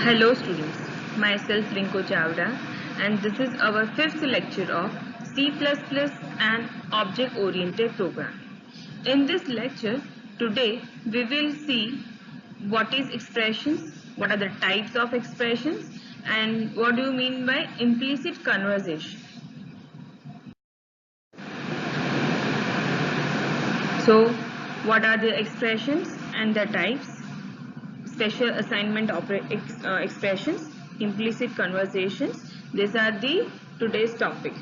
Hello students, myself Rinko Chavda and this is our fifth lecture of C++ and Object Oriented Programming. In this lecture, today we will see what is expressions, what are the types of expressions and what do you mean by implicit conversation. So, what are the expressions and the types? Special assignment expressions, implicit conversations. These are the today's topic.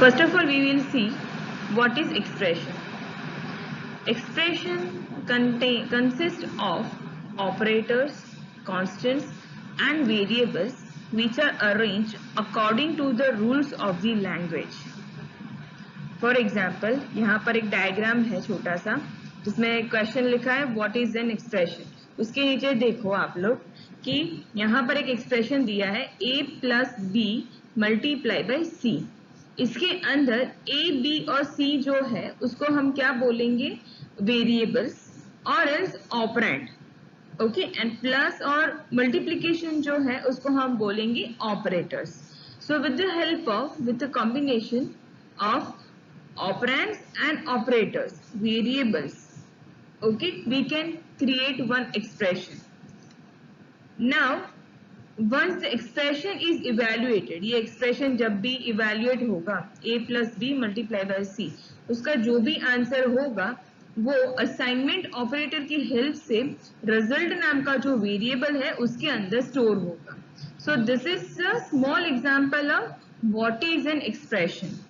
First of all, we will see what is expression. Expression consists of operators, constants and variables which are arranged according to the rules of the language. For example यहाँ पर एक diagram है छोटा सा जिसमें question लिखा है what is an expression. उसके नीचे देखो आप लोग कि यहाँ पर एक एक्सप्रेशन दिया है a plus B multiply by सी. इसके अंदर a b और c जो है उसको हम क्या बोलेंगे, वेरिएबल्स और else operand. Okay, and plus और मल्टीप्लीकेशन जो है उसको हम बोलेंगे operators. So with the help of with the combination of operands and operators, variables, okay, we can create one expression. Now once the expression is evaluated, ये expression जब भी evaluate होगा a plus b multiply by c, उसका जो भी answer होगा वो assignment operator की हेल्प से रिजल्ट नाम का जो वेरिएबल है उसके अंदर स्टोर होगा. So this is a small example of what is an expression.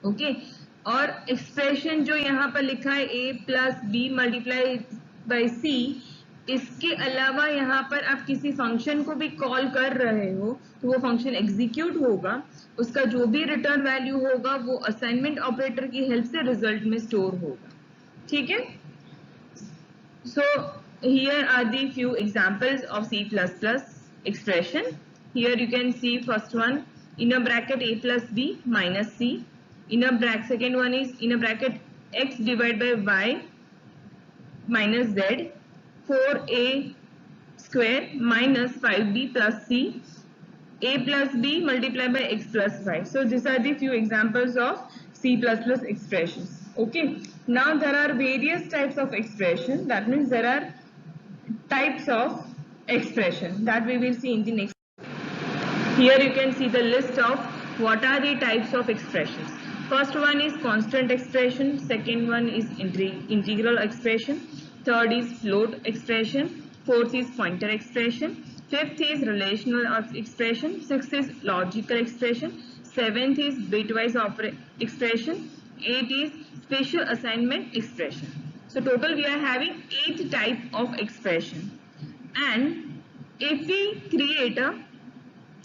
Okay, और एक्सप्रेशन जो यहाँ पर लिखा है a plus B multiply by सी, इसके अलावा यहाँ पर आप किसी फंक्शन को भी कॉल कर रहे हो तो वो फंक्शन एग्जीक्यूट होगा, उसका जो भी रिटर्न वैल्यू होगा वो असाइनमेंट ऑपरेटर की हेल्प से रिजल्ट में स्टोर होगा. ठीक है. So here are the few examples of C++ expression. Here you can see first one, in a bracket a plus b minus c. In a bracket, second one is in a bracket x divided by y minus z, 4a square minus 5b plus c, a plus b multiplied by x plus y. So these are the few examples of C++ expressions. Okay, now there are various types of expression. That means there are types of expression that we will see in the next. Here you can see the list of what are the types of expressions. First one is constant expression, second one is integral expression, third is float expression, fourth is pointer expression, fifth is relational expression, sixth is logical expression, seventh is bitwise expression, eighth is spatial assignment expression. So total we are having 8 type of expression. And if we create a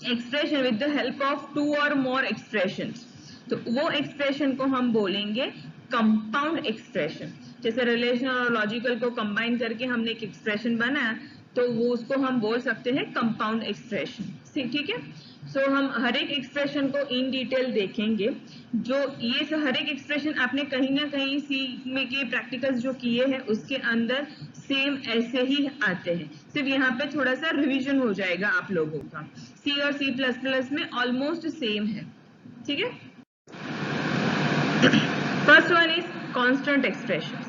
expression with the help of 2 or more expressions, तो वो expression को हम बोलेंगे compound expression. जैसे relational और logical को combine करके हमने एक एक्सप्रेशन बनाया तो वो उसको हम बोल सकते हैं कंपाउंड एक्सप्रेशन. ठीक है. सो हम हर एक एक्सप्रेशन को इन डिटेल देखेंगे. जो ये हर एक एक्सप्रेशन आपने कहीं ना कहीं सी में के प्रैक्टिकल्स जो किए हैं उसके अंदर सेम ऐसे ही आते हैं, सिर्फ यहाँ पे थोड़ा सा रिवीजन हो जाएगा आप लोगों का. सी और C++ में ऑलमोस्ट सेम है. ठीक है. First one is constant expressions.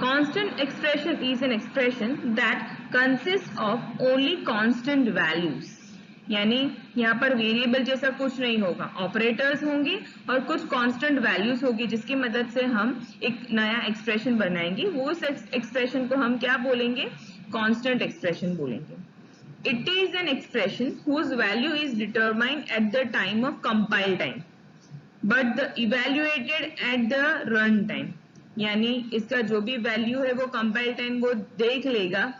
Constant expression is an expression that consists of only constant values. यानी यहाँ पर वेरिएबल जैसा कुछ नहीं होगा, ऑपरेटर्स होंगे और कुछ कांस्टेंट वैल्यूज होगी जिसकी मदद से हम एक नया एक्सप्रेशन बनाएंगे. वो एक्सप्रेशन को हम क्या बोलेंगे, कांस्टेंट एक्सप्रेशन बोलेंगे. It is an expression whose value is determined at the time of compile time but the evaluated at the run time. यानी इसका जो भी वैल्यू है वो कंपाइल टाइम वो देख लेगा,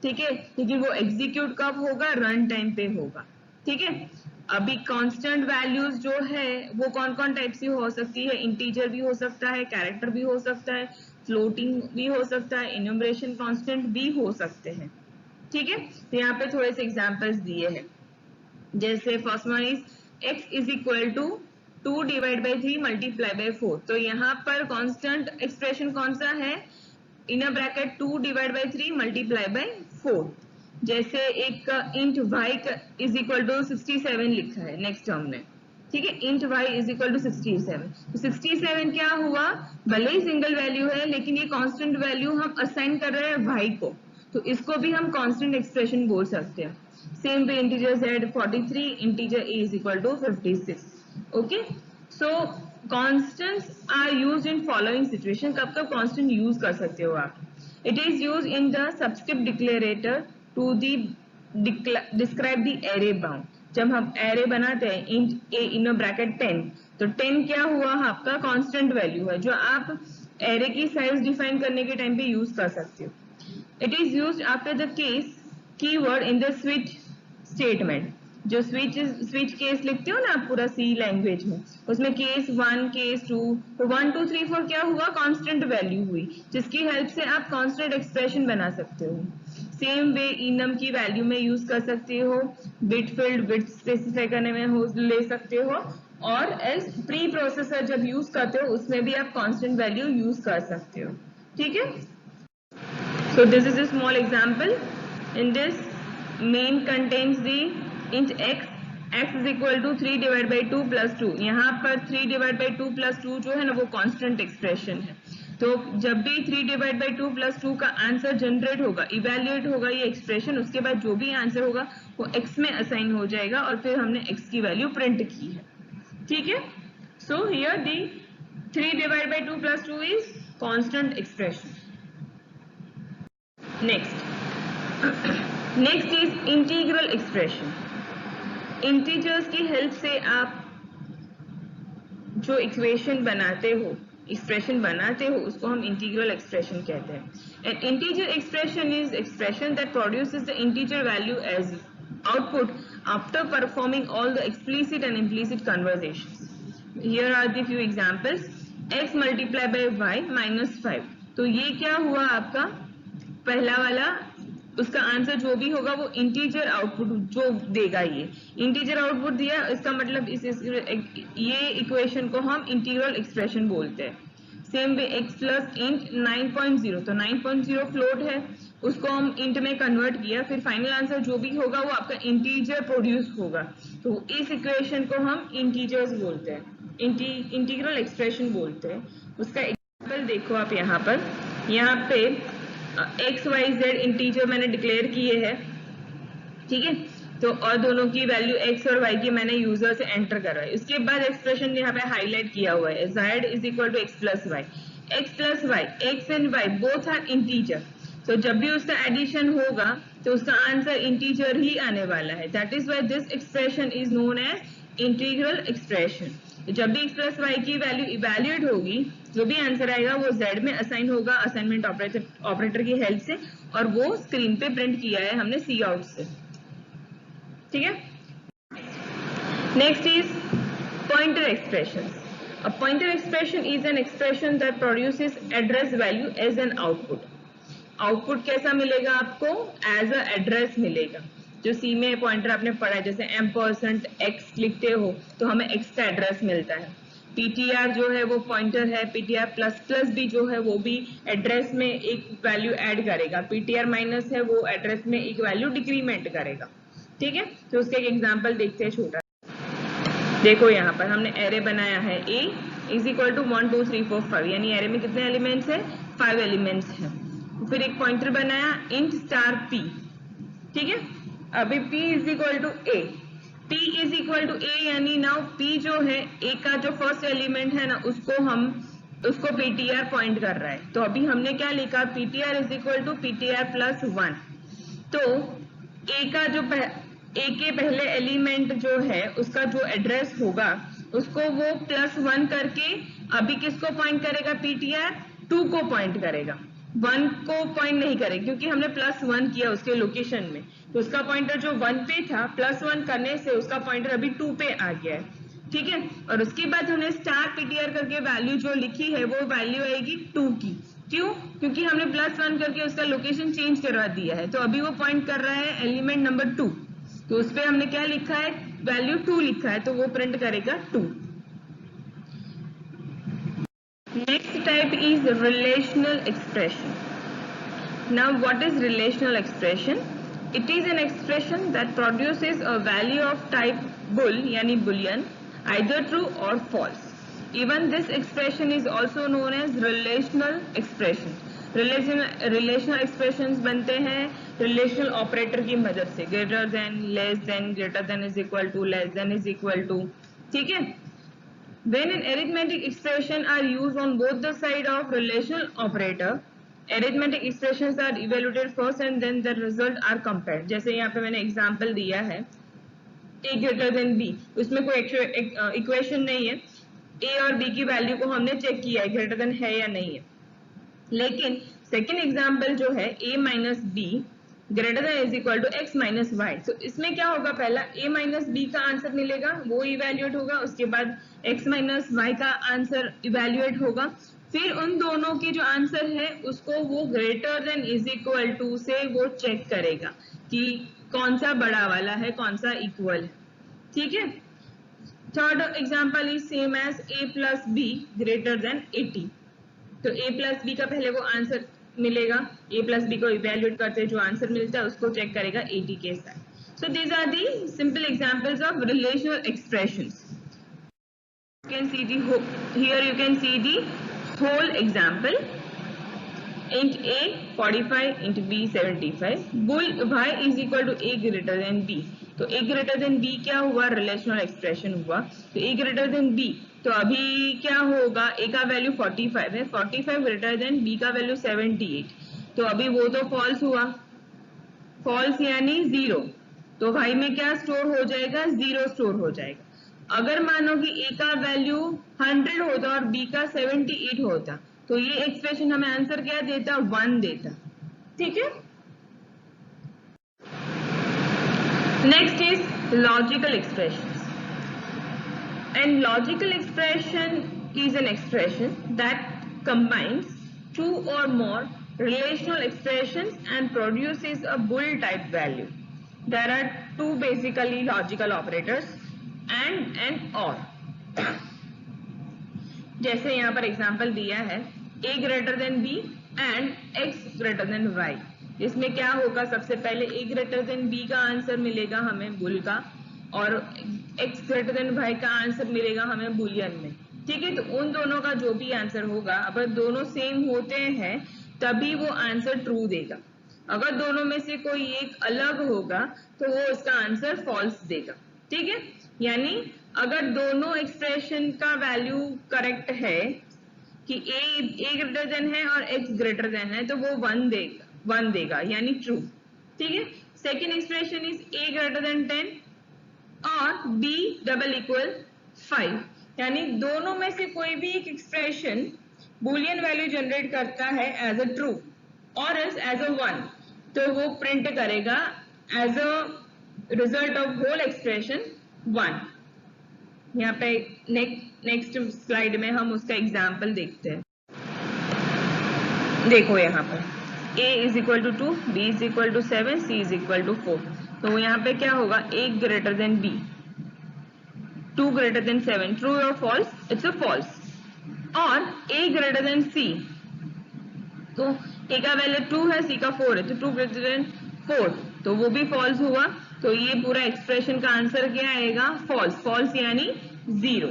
ठीक है, लेकिन वो एग्जीक्यूट कब होगा, रन टाइम पे होगा. ठीक है. अभी कांस्टेंट वैल्यूज जो है वो कौन कौन टाइप से हो सकती है, इंटीजर भी हो सकता है, कैरेक्टर भी हो सकता है, फ्लोटिंग भी हो सकता है, इन्यूमरेशन कांस्टेंट भी हो सकते हैं. ठीक है. तो यहाँ पे थोड़े से एग्जांपल्स दिए हैं. जैसे first one is x is equal to 2 divide by 3 multiply by 4. तो यहाँ पर कांस्टेंट एक्सप्रेशन कौन सा है, in bracket 2 divide by 3 multiply by 4। जैसे एक int y is equal to 67 लिखा है नेक्स्ट टर्म में, ठीक है, int y is equal to 67। तो 67 क्या हुआ, भले ही सिंगल वैल्यू है लेकिन ये कांस्टेंट वैल्यू हम असाइन कर रहे हैं y को, तो इसको भी हम कांस्टेंट एक्सप्रेशन बोल सकते हैं। Same way integer z 43, integer a is equal to 56। Okay, so constants are used in following situation. कब कब कांस्टेंट यूज कर सकते हो आप? It is used in the subscript declarator to the describe the array bound. जब हम array बनाते हैं इंट ए इन ब्रैकेट 10, तो 10 क्या हुआ, आपका कांस्टेंट वैल्यू है जो आप एरे की साइज डिफाइन करने के टाइम पे यूज कर सकते हो। It is used after the case keyword in the switch statement. जो स्विच केस लिखते हो ना आप पूरा सी लैंग्वेज में, उसमें केस 1 केस 2, तो 1 2 3 4 क्या हुआ, कांस्टेंट वैल्यू हुई, जिसकी हेल्प से आप कांस्टेंट एक्सप्रेशन बना सकते हो। सेम वे इनम की वैल्यू में यूज कर सकते हो, बिट फील्ड बिट स्पेसिफाई करने में ले सकते हो, और एल्स प्री प्रोसेसर जब यूज करते हो उसमें भी आप कांस्टेंट वैल्यू यूज कर सकते हो, ठीक है। सो this is a small example. In this main contains the int x is equal to 3 divide by 2 plus 2। यहाँ पर 3 डिवाइड बाई 2 प्लस 2 जो है ना वो कांस्टेंट एक्सप्रेशन है। तो जब भी 3 डिवाइड बाई 2 प्लस 2 का आंसर जनरेट होगा, इवेल्युएट होगा ये एक्सप्रेशन, उसके बाद जो भी आंसर होगा वो x में असाइन हो जाएगा और फिर हमने x की वैल्यू प्रिंट की है, ठीक है। So here the 3 divide by 2 plus 2 is constant expression. Next is integral expression. Integers की हेल्प से आप जो इक्वेशन बनाते हो, एक्सप्रेशन बनाते हो, उसको हम इंटीग्रल एक्सप्रेशन कहते हैं। An integer expression is expression that produces the integer value as output after performing all the explicit and implicit conversations. Here are the few examples. x multiply by y minus 5। तो ये क्या हुआ आपका पहला वाला, उसका आंसर जो भी होगा वो इंटीजर आउटपुट जो देगा, ये इंटीजर आउटपुट दिया, इसका मतलब ये इक्वेशन को हम इंटीग्रल एक्सप्रेशन बोलते हैं। सेम वे x प्लस इंट 9.0, तो 9.0 फ्लोट है, उसको हम इंट में कन्वर्ट किया, फिर फाइनल आंसर जो भी होगा वो आपका इंटीजर प्रोड्यूस होगा, तो इस इक्वेशन को हम इंटीजर्स बोलते हैं, इंटीग्रल एक्सप्रेशन बोलते हैं। उसका एग्जाम्पल देखो आप यहाँ पे एक्स वाई जेड इंटीजर मैंने डिक्लेयर किए हैं, ठीक है, तो और दोनों की वैल्यू x और y की मैंने यूजर से एंटर करा है। उसके बाद एक्सप्रेशन यहाँ पे हाईलाइट किया हुआ है, z is equal to x plus y, x and y both are integer, तो जब भी उसका एडिशन होगा तो उसका आंसर इंटीजर ही आने वाला है। That is why this expression is known as integral expression. जब भी x प्लस वाई की वैल्यू इवैल्यूएट होगी, जो भी आंसर आएगा वो z में असाइन होगा असाइनमेंट ऑपरेटर की हेल्प से, और वो स्क्रीन पे प्रिंट किया है हमने सी आउट से, ठीक है। Next is pointer expression. A pointer expression is an expression that produces address value as an output. Output कैसा मिलेगा आपको, एज अ एड्रेस मिलेगा। जो सी में पॉइंटर आपने पढ़ा है, जैसे %x लिखते हो तो हमें x का एड्रेस मिलता है। ptr जो है वो पॉइंटर है, ptr प्लस प्लस भी जो है वो भी एड्रेस में एक वैल्यू ऐड करेगा, ptr माइनस है वो एड्रेस में एक वैल्यू डिक्रीमेंट करेगा, ठीक है। तो उसका एक एग्जांपल देखते हैं छोटा। देखो यहाँ पर हमने एरे बनाया है a इज इक्वल टू 1 2 3 4 5, यानी एरे में कितने एलिमेंट्स है, 5 एलिमेंट्स है। फिर एक पॉइंटर बनाया इंट स्टार p, ठीक है। अभी p is equal to a, p is equal to a, यानी नाउ p जो है a का जो फर्स्ट एलिमेंट है ना उसको ptr पॉइंट कर रहा है। तो अभी हमने क्या लिखा, ptr is equal to ptr plus 1। तो a के पहले एलिमेंट जो है उसका जो एड्रेस होगा उसको वो प्लस 1 करके अभी किसको पॉइंट करेगा, ptr 2 को पॉइंट करेगा, 1 को पॉइंट नहीं करेगा क्योंकि हमने प्लस 1 किया उसके लोकेशन में, तो उसका पॉइंटर जो 1 पे था प्लस 1 करने से उसका पॉइंटर अभी 2 पे आ गया है, ठीक है। और उसके बाद हमने स्टार ptr करके वैल्यू जो लिखी है वो वैल्यू आएगी 2 की। क्यों, क्योंकि हमने प्लस 1 करके उसका लोकेशन चेंज करवा दिया है, तो अभी वो पॉइंट कर रहा है एलिमेंट नंबर 2, तो उस पर हमने क्या लिखा है, वैल्यू 2 लिखा है, तो वो प्रिंट करेगा 2। Next type is relational expression. Now what is relational expression? It is an expression that produces a value of type bool यानी boolean either true or false. Even this expression is also known as relational expression. Relational expressions बनते हैं relational operator की मदद से, greater than, less than, greater than is equal to, less than is equal to. ठीक है? When an arithmetic expression are used on both the side of relational operator, arithmetic expressions are evaluated first and then the result are compared. जैसे यहाँ पे मैंने example दिया है a greater than b, उसमें कोई इक्वेशन नहीं है, a और b की वैल्यू को हमने चेक किया है ग्रेटर देन है या नहीं है. लेकिन सेकेंड एग्जांपल जो है a minus b greater than is equal to x minus y, तो इसमें क्या होगा, पहला a माइनस बी का आंसर मिलेगा, वो इवेल्युएट होगा, उसके बाद x माइनस वाई का आंसर इवेल्युएट होगा, फिर उन दोनों के जो आंसर है उसको वो greater than is equal to से वो चेक करेगा कि कौन सा बड़ा वाला है, कौन सा इक्वल है. ठीक है. Third example is same as a plus b greater than 80. तो a प्लस बी का पहले वो आंसर मिलेगा, a प्लस बी को इवेल्युएट करते जो आंसर मिलता है उसको चेक करेगा 80 के साथ. So these are the simple examples of relational expressions. You can see the here you can see the whole example. Int a 45, int b 75, bool y is equal to a greater than b. तो a greater than b क्या हुआ, relational expression हुआ. तो a greater than b, तो अभी क्या होगा, a का वैल्यू 45 है, 45 ग्रेटर देन b का वैल्यू 78, तो अभी वो तो फॉल्स हुआ, फॉल्स यानी 0, तो y में क्या स्टोर हो जाएगा, 0 स्टोर हो जाएगा. अगर मानो कि a का वैल्यू 100 होता और b का 78 होता, तो ये एक्सप्रेशन हमें आंसर क्या देता, 1 देता. ठीक है. Next is logical expressions. And logical expression is an expression that combines two और more relational expressions and produces a bool type value. There are two basically logical operators, and or. जैसे यहाँ पर example दिया है a greater than b and x greater than y. इसमें क्या होगा, सबसे पहले a ग्रेटर देन b का आंसर मिलेगा हमें बुल का, और x ग्रेटर देन y का आंसर मिलेगा हमें बुलियन में. ठीक है. तो उन दोनों का जो भी आंसर होगा, अगर दोनों सेम होते हैं तभी वो आंसर ट्रू देगा. अगर दोनों में से कोई एक अलग होगा तो वो उसका आंसर फॉल्स देगा. ठीक है. यानी अगर दोनों एक्सप्रेशन का वैल्यू करेक्ट है कि a ग्रेटर देन है और x ग्रेटर देन है, तो वो 1 देगा यानी ट्रू. ठीक है. Second expression is a greater then 10 और b डबल इक्वल 5, यानी दोनों में से कोई भी एक एक्सप्रेशन बुलियन वैल्यू जनरेट करता है एज अ ट्रू और एज अ 1, तो वो प्रिंट करेगा as a result of whole expression 1. यहाँ पे नेक्स्ट स्लाइड में हम उसका एग्जाम्पल देखते हैं. देखो यहाँ पर a is equal to 2, b is equal to 7, c is equal to 4. तो यहाँ पे क्या होगा, a greater than b, 2 greater than 7, true और फॉल्स, इट्स अ फॉल्स. और a ग्रेटर देन c, तो a का वैल्यू 2 है, c का 4 है, तो 2 ग्रेटर देन 4, तो वो भी फॉल्स हुआ. तो ये पूरा एक्सप्रेशन का आंसर क्या आएगा, फॉल्स. फॉल्स यानी 0.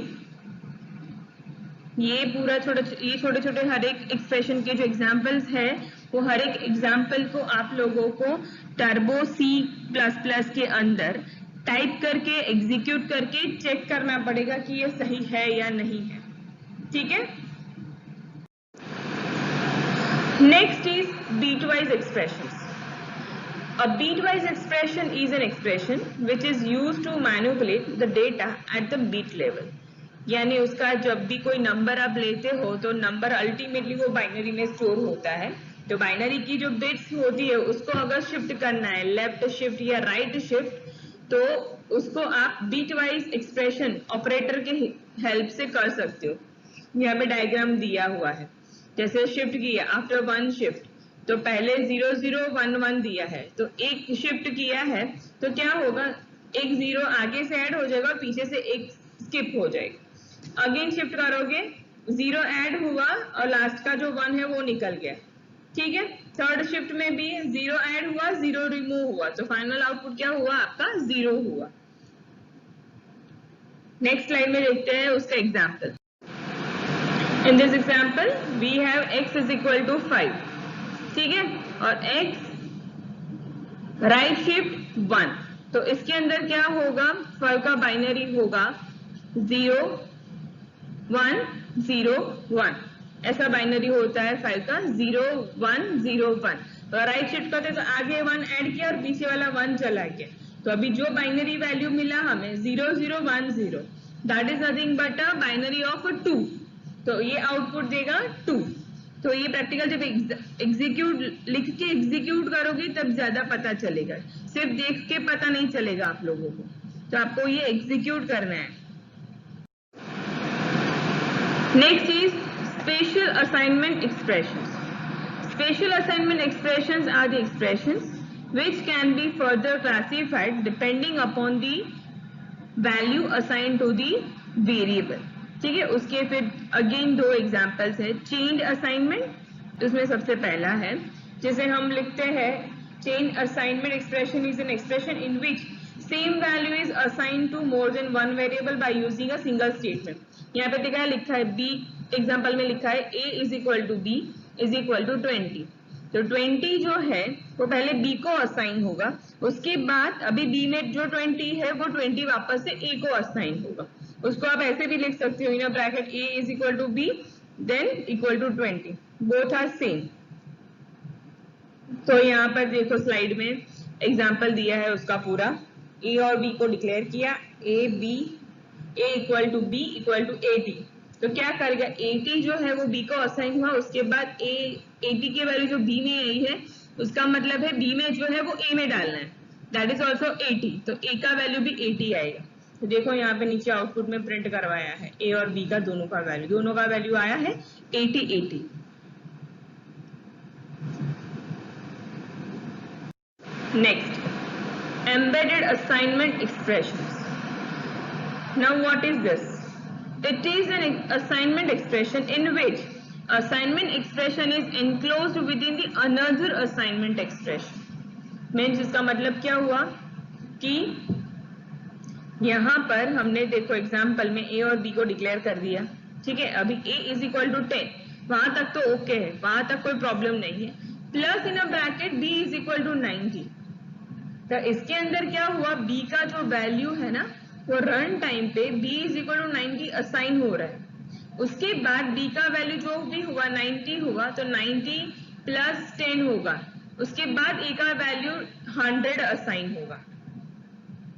ये पूरा छोटे छोटे हर एक एक्सप्रेशन के जो एग्जांपल्स है, वो हर एक एग्जांपल को आप लोगों को टर्बो C++ के अंदर टाइप करके एग्जीक्यूट करके चेक करना पड़ेगा कि ये सही है या नहीं है. ठीक है. Next is bitwise expressions. A bitwise expression is an expression which is used to manipulate the data at the bit level. यानी उसका जब भी कोई नंबर आप लेते हो तो नंबर अल्टीमेटली वो बाइनरी में स्टोर होता है. तो बाइनरी की जो बिट्स होती है उसको अगर शिफ्ट करना है, लेफ्ट शिफ्ट या राइट शिफ्ट, तो उसको आप bitwise एक्सप्रेशन ऑपरेटर के हेल्प से कर सकते हो. यहाँ पे डायग्राम दिया हुआ है. जैसे शिफ्ट किया, आफ्टर 1 शिफ्ट, तो पहले 0 0 1 1 दिया है, तो एक शिफ्ट किया है तो क्या होगा, एक 0 आगे से ऐड हो जाएगा और पीछे से एक स्किप हो जाएगा. अगेन शिफ्ट करोगे, 0 ऐड हुआ और लास्ट का जो 1 है वो निकल गया. ठीक है, थर्ड शिफ्ट में भी 0 ऐड हुआ, 0 रिमूव हुआ, तो फाइनल आउटपुट क्या हुआ आपका 0 हुआ। नेक्स्ट स्लाइड में देखते हैं उसका example. In this example we have x is equal to 5, ठीक है, और x राइट शिफ्ट 1, तो इसके अंदर क्या होगा, 5 का बाइनरी होगा 0 1 0 1, ऐसा बाइनरी होता है 5 का 0 1 0 1। तो राइट शिफ्ट करते तो आगे 1 ऐड किया और पीछे वाला 1 चला गया, तो अभी जो बाइनरी वैल्यू मिला हमें 0 0 1 0, that is nothing but a binary of 2, तो ये आउटपुट देगा 2। तो ये प्रैक्टिकल जब एग्जीक्यूट लिख के एग्जीक्यूट करोगे तब ज्यादा पता चलेगा, सिर्फ देख के पता नहीं चलेगा आप लोगों को, तो आपको ये एग्जीक्यूट करना है। Next is spatial assignment expressions. Spatial assignment expressions are the expressions which can be further classified depending upon the value assigned to the variable. ठीक है, उसके फिर अगेन दो एग्जांपल्स है। चेन्ड असाइनमेंट, उसमें सबसे पहला है जिसे हम लिखते हैं chained assignment expression is an expression in which same value is assigned to more than one variable by using a single statement. यहाँ पे देखा है लिखा है बी, एग्जाम्पल में लिखा है a is equal to b is equal to 20, तो 20 जो है वो पहले b को असाइन होगा, उसके बाद अभी b में जो 20 है वो 20 वापस से a को असाइन होगा। उसको आप ऐसे भी लिख सकते हो in a bracket a is equal to b then equal to 20, both are same. तो यहाँ पर देखो स्लाइड में एग्जाम्पल दिया है उसका पूरा, a और b को डिक्लेयर किया, a equal to b equal to 80, तो क्या करेगा 80 जो है वो b को असाइन हुआ, उसके बाद 80 की वैल्यू जो b में आई है उसका मतलब है b में जो है वो a में डालना है, दैट इज ऑल्सो 80, तो a का वैल्यू भी 80 आएगा। तो देखो यहाँ पे नीचे आउटपुट में प्रिंट करवाया है a और b का दोनों का वैल्यू आया है 80। Next, embedded assignment expressions. Now what is this? It is an assignment expression in which assignment expression is enclosed within the another assignment expression. Means इसका मतलब क्या हुआ कि यहाँ पर हमने देखो एग्जाम्पल में a और b को डिक्लेयर कर दिया, ठीक है, अभी a इज इक्वल टू 10, वहां तक तो ओके है, वहां तक कोई प्रॉब्लम नहीं है, plus in a bracket b is equal to 90, तो इसके अंदर क्या हुआ b का जो वैल्यू है ना वो रन टाइम पे b is equal to 90 assign हो रहा है, उसके बाद b का वैल्यू जो भी हुआ 90 होगा, तो 90 प्लस 10 होगा, उसके बाद a का वैल्यू 100 असाइन होगा।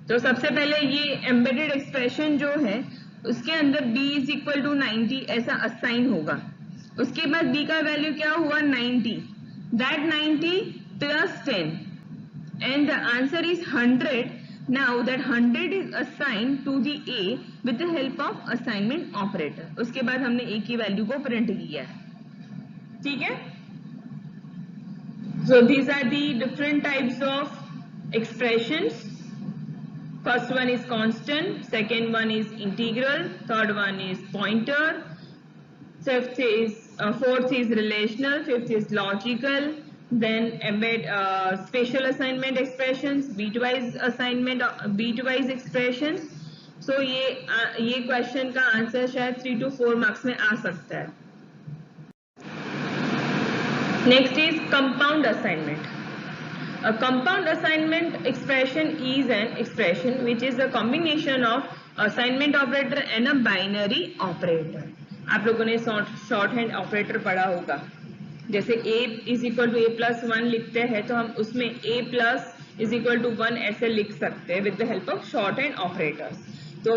तो सबसे पहले ये एम्बेडेड एक्सप्रेशन जो है उसके अंदर b इज इक्वल टू 90 ऐसा असाइन होगा, उसके बाद b का वैल्यू क्या हुआ 90, that 90 plus 10 and the answer is 100. Now that 100 is assigned to the a with the help of assignment operator. उसके बाद हमने a की वैल्यू को प्रिंट किया है, ठीक है। So these are the different types of expressions. First one is constant, second one is integral, third one is pointer, fourth is relational, fifth is logical, then embed spatial assignment expressions, bitwise expressions. So ये question का answer शायद 3 to 4 marks में आ सकता है। Next is compound assignment. A compound assignment expression is an expression which is a combination of assignment operator and a binary operator. आप लोगों ने short hand operator पढ़ा होगा, जैसे a is equal to a plus 1 लिखते हैं तो हम उसमें a plus is equal to 1 ऐसे लिख सकते हैं with the help of short hand operators. तो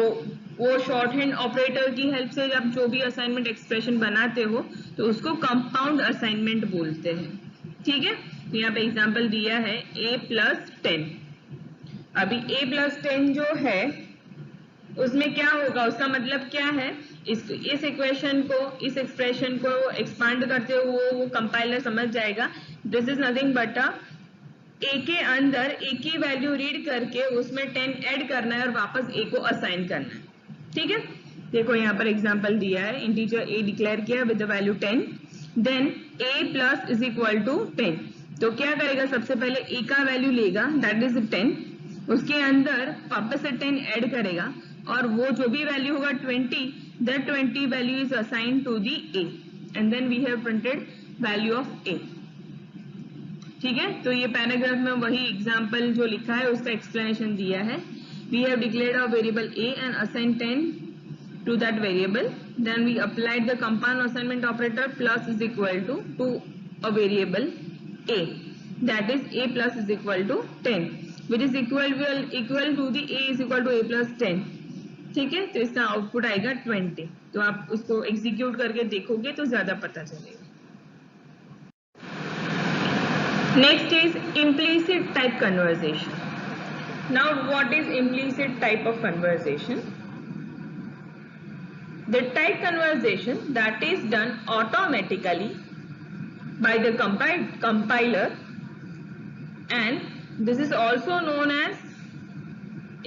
वो शॉर्ट हैंड ऑपरेटर की हेल्प से जब जो भी असाइनमेंट एक्सप्रेशन बनाते हो तो उसको कंपाउंड असाइनमेंट बोलते हैं, ठीक है। तो यहाँ पे एग्जाम्पल दिया है a प्लस 10, अभी a प्लस 10 जो है उसमें क्या होगा, उसका मतलब क्या है, इस इक्वेशन को इस एक्सप्रेशन को एक्सपांड करते हुए वो कंपाइलर समझ जाएगा this is nothing but a के अंदर a की वैल्यू रीड करके उसमें 10 ऐड करना है और वापस a को असाइन करना है, ठीक है। देखो यहाँ पर एग्जांपल दिया है, इंटीजर a डिक्लेयर किया with the value 10, then a plus is equal to 10। तो क्या करेगा, सबसे पहले a का वैल्यू लेगा दैट इज 10, उसके अंदर वापस से 10 ऐड करेगा और वो जो भी वैल्यू होगा 20, that 20 value is assigned to the a and then we have printed value of a। ठीक है, तो ये पैराग्राफ में वही एग्जाम्पल जो लिखा है उसका एक्सप्लेनेशन दिया है। We have declared a variable a and assign 10 to that variable, then we applied the compound assignment operator plus is equal to a variable a, that is a plus is equal to 10, which is equal to the a is equal to a plus 10। ठीक है, तो इसका output आएगा 20। तो आप उसको execute करके देखोगे तो ज्यादा पता चलेगा। Next is implicit type conversation। Now what is implicit type of conversation? The type conversation that is done automatically by the compiler, and this is also known as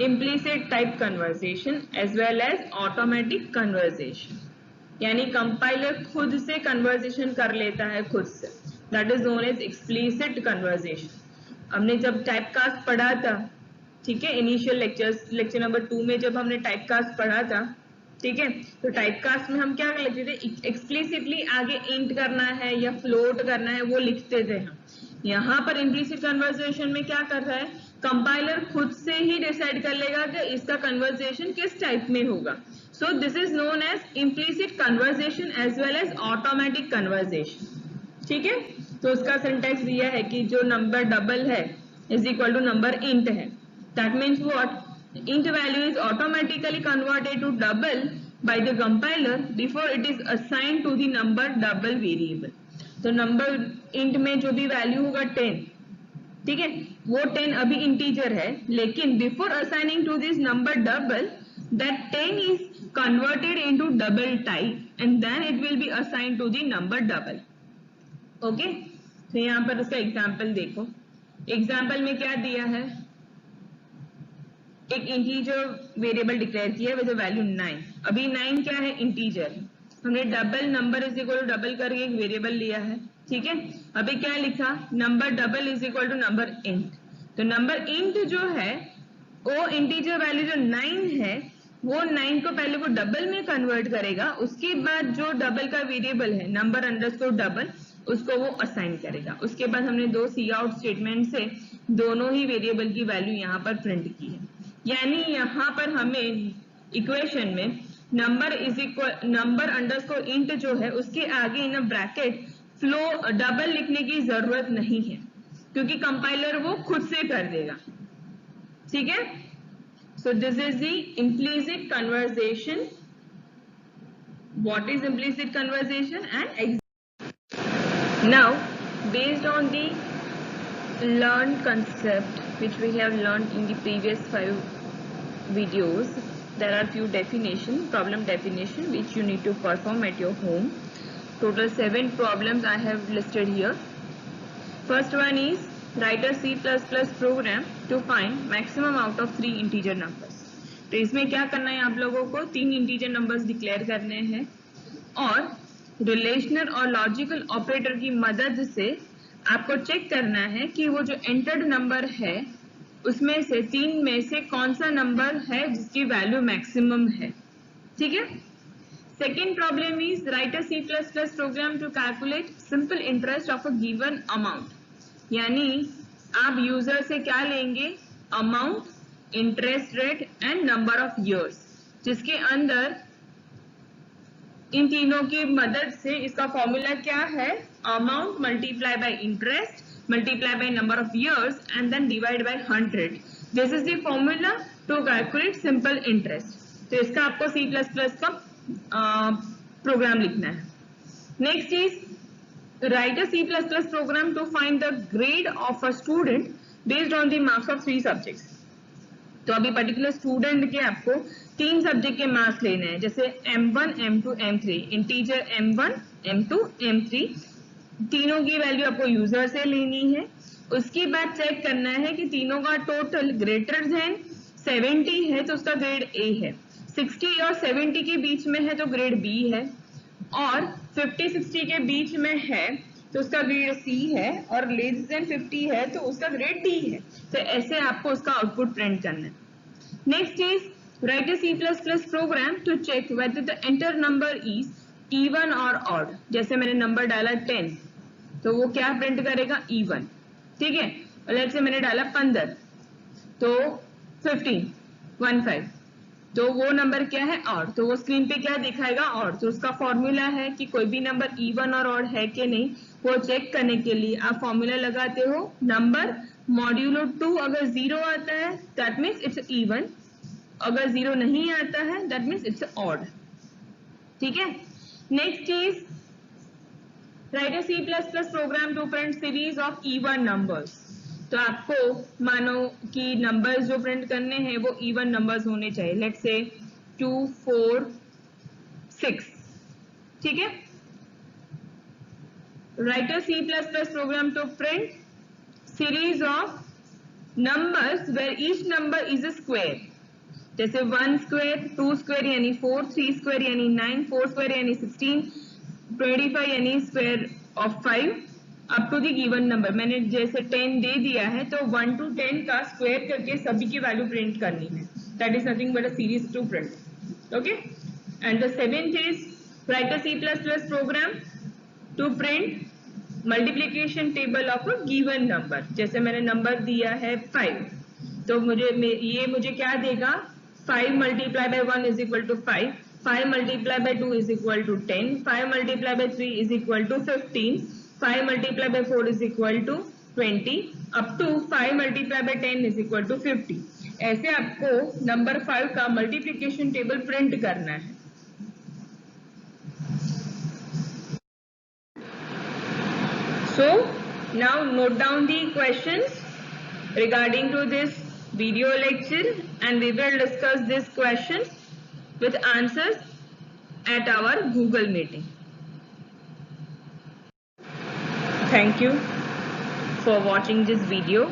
implicit type conversation as well as automatic conversation। यानी compiler खुद से conversation कर लेता है खुद से, that is known as explicit conversation. हमने जब टाइपकास्ट पढ़ा था, ठीक है, इनिशियल लेक्चर नंबर 2 में जब हमने टाइपकास्ट पढ़ा था, ठीक है, तो टाइपकास्ट में हम क्या कर लेते थे, एक्सप्लिसिटली आगे इंट करना है या फ्लोट करना है वो लिखते थे हम। यहाँ पर इम्प्लिसिट कन्वर्सेशन में क्या कर रहा है, कंपाइलर खुद से ही डिसाइड कर लेगा कि इसका कन्वर्सेशन किस टाइप में होगा। So this is known as implicit conversation as well as automatic conversation. ठीक है, तो उसका सिंटैक्स दिया है कि जो नंबर डबल है is equal to number int है। That means what, int value is automatically converted to double by the compiler before it is assigned to the number double variable। तो नंबर int में जो भी value होगा 10, ठीक है, वो 10 अभी इंटीजर है, लेकिन before assigning to this number double that 10 is converted into double type and then it will be assigned to the number double. Okay, तो यहाँ पर उसका एग्जाम्पल देखो। एग्जाम्पल में क्या दिया है, एक इंटीजर वेरिएबल डिक्लेयर किया है विद वैल्यू 9। अभी 9 क्या है, इंटीजर। हमने double number is equal to double करके एक वेरिएबल लिया है, ठीक है। अभी क्या लिखा, number double is equal to number int. तो नंबर इंट जो है वो इंटीजर वैल्यू जो 9 है वो 9 को पहले वो डबल में कन्वर्ट करेगा, उसके बाद जो डबल का वेरिएबल है नंबर अंडरस्कोर डबल उसको वो असाइन करेगा। उसके बाद हमने दो सी आउट स्टेटमेंट से दोनों ही वेरिएबल की वैल्यू यहाँ पर प्रिंट की है। यानी यहाँ पर हमें इक्वेशन में नंबर अंडरस्कोर इंट जो है उसके आगे इन ब्रैकेट फ्लो डबल लिखने की जरूरत नहीं है, क्योंकि कंपाइलर वो खुद से कर देगा। ठीक है, सो this is the implicit conversation. What is implicit conversation and now based on the learned concept which we have learned in the previous 5 videos, there are few problem definition which you need to perform at your home. Total 7 problems I have listed here. First one is write a C++ program to find maximum out of 3 integer numbers। तो इसमें क्या करना है, आप लोगों को 3 integer numbers declare करने हैं और रिलेशनल और लॉजिकल ऑपरेटर की मदद से आपको चेक करना है कि वो जो एंटर्ड नंबर है उसमें से 3 में से कौन सा नंबर है जिसकी वैल्यू मैक्सिमम है। ठीक है, second problem is write a C++ program to calculate simple interest of a given amount. यानी आप यूजर से क्या लेंगे, amount, interest rate and number of years, जिसके अंदर इन तीनों की मदद से इसका फॉर्मूला क्या है, amount multiply by interest multiply by number of years and then divide by 100। This is the formula to calculate simple interest. तो इसका आपको C++ का प्रोग्राम लिखना है। Next is write a C++ program to find the grade of a student based on the marks of 3 subjects. तो अभी particular student के आपको 3 सब्जेक्ट के मार्क्स लेने हैं, जैसे M1, M2, M3, integer M1, M2, M3, तीनों की वैल्यू आपको यूजर से लेनी है। उसके बाद चेक करना है कि तीनों का टोटल ग्रेटर देन 70 है तो उसका ग्रेड A है, 60 और 70 के बीच में है तो ग्रेड B है, और 50-60 के बीच में है तो उसका ग्रेड C है, और लेस देन 50 है तो उसका ग्रेड D है। तो ऐसे आपको उसका आउटपुट प्रिंट करना है। Next is write a C++ program to check whether the enter number is even or odd। जैसे मैंने नंबर डाला 10 तो वो क्या प्रिंट करेगा, even। ठीक है, और लेट्स से मैंने डाला 15 तो 15 तो वो नंबर क्या है, ऑड। तो वो स्क्रीन पे क्या दिखाएगा, ऑड। तो उसका फॉर्मूला है कि कोई भी नंबर इवन और ऑड है कि नहीं, वो चेक करने के लिए आप फॉर्मूला लगाते हो नंबर मॉड्यूलो 2। अगर 0 आता है दैट मीन्स इट्स इवन, अगर 0 नहीं आता है दैट मीन्स इट्स ऑड। ठीक है, next is write a C++ program to print series of even numbers. तो आपको मानो कि नंबर्स जो प्रिंट करने हैं वो इवन नंबर्स होने चाहिए। Let's say 2, 4, 6। ठीक है, write a C++ program to print series of numbers where each number is a square. जैसे 1 स्क्वायर, 2 स्क्वायर यानी 4, 3 स्क्वायर यानी 9, 4 स्क्वायर यानी 16, 25 यानी square of 5 up to the given number. मैंने जैसे 10 दे दिया है तो 1 to 10 का स्क्वायर करके सभी की वैल्यू प्रिंट करनी है। That is nothing but a series to print. Okay, and the seventh is write a C++ program to print multiplication table of a given number. जैसे मैंने नंबर दिया है 5 तो मुझे क्या देगा, 5 multiplied by 1 is equal to 5, 5 multiplied by 2 is equal to 10, 5 multiplied by 3 is equal to 15, 5 multiplied by 4 is equal to 20, up to 5 multiplied by 10 is equal to 50। ऐसे आपको नंबर 5 का मल्टीप्लिकेशन टेबल प्रिंट करना है। So now note down the questions regarding to this video lecture and we will discuss these questions with answers at our Google meeting. Thank you for watching this video.